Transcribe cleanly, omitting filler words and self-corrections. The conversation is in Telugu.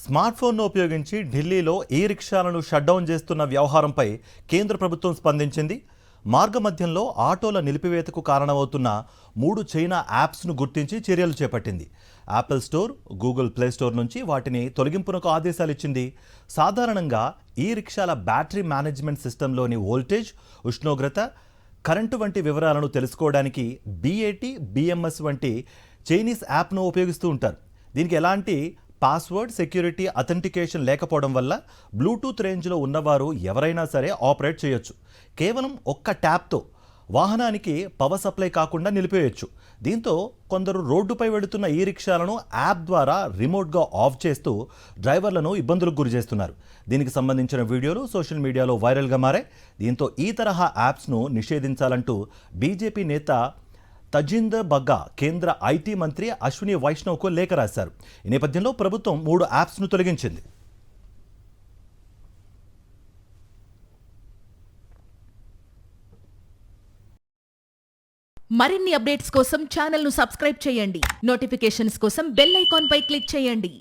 స్మార్ట్ ఫోన్ను ఉపయోగించి ఢిల్లీలో ఈ రిక్షాలను షట్డౌన్ చేస్తున్న వ్యవహారంపై కేంద్ర ప్రభుత్వం స్పందించింది. మార్గమధ్యంలో ఆటోల నిలిపివేతకు కారణమవుతున్న 3 చైనా యాప్స్ను గుర్తించి చర్యలు చేపట్టింది. Apple store, Google play store నుంచి వాటిని తొలగింపునకు ఆదేశాలిచ్చింది. సాధారణంగా ఈ రిక్షాల బ్యాటరీ మేనేజ్మెంట్ సిస్టంలోని వోల్టేజ్, ఉష్ణోగ్రత, కరెంటు వంటి వివరాలను తెలుసుకోవడానికి BAT, BMS వంటి చైనీస్ యాప్ను ఉపయోగిస్తూ ఉంటారు. దీనికి ఎలాంటి పాస్వర్డ్, సెక్యూరిటీ, అథెంటికేషన్ లేకపోవడం వల్ల బ్లూటూత్ రేంజ్లో ఉన్నవారు ఎవరైనా సరే ఆపరేట్ చేయొచ్చు. కేవలం ఒక్క ట్యాప్తో వాహనానికి పవర్ సప్లై కాకుండా నిలిపేయచ్చు. దీంతో కొందరు రోడ్డుపై వెళుతున్న ఈ రిక్షాలను యాప్ ద్వారా రిమోట్గా ఆఫ్ చేస్తూ డ్రైవర్లను ఇబ్బందులకు గురి చేస్తున్నారు. దీనికి సంబంధించిన వీడియోలు సోషల్ మీడియాలో వైరల్గా మారాయి. దీంతో ఈ తరహా యాప్స్ను నిషేధించాలంటూ బీజేపీ నేత తజిందర్ బగ్గా కేంద్ర IT మంత్రి అశ్విని వైష్ణవ్కు లేఖ రాశారు. ఈ నేపథ్యంలో ప్రభుత్వం 3 యాప్స్ను తొలగించింది. మరిన్ని అప్డేట్స్ కోసం ఛానల్ను సబ్స్క్రైబ్ చేయండి. నోటిఫికేషన్స్ కోసం బెల్ ఐకాన్ పై క్లిక్ చేయండి.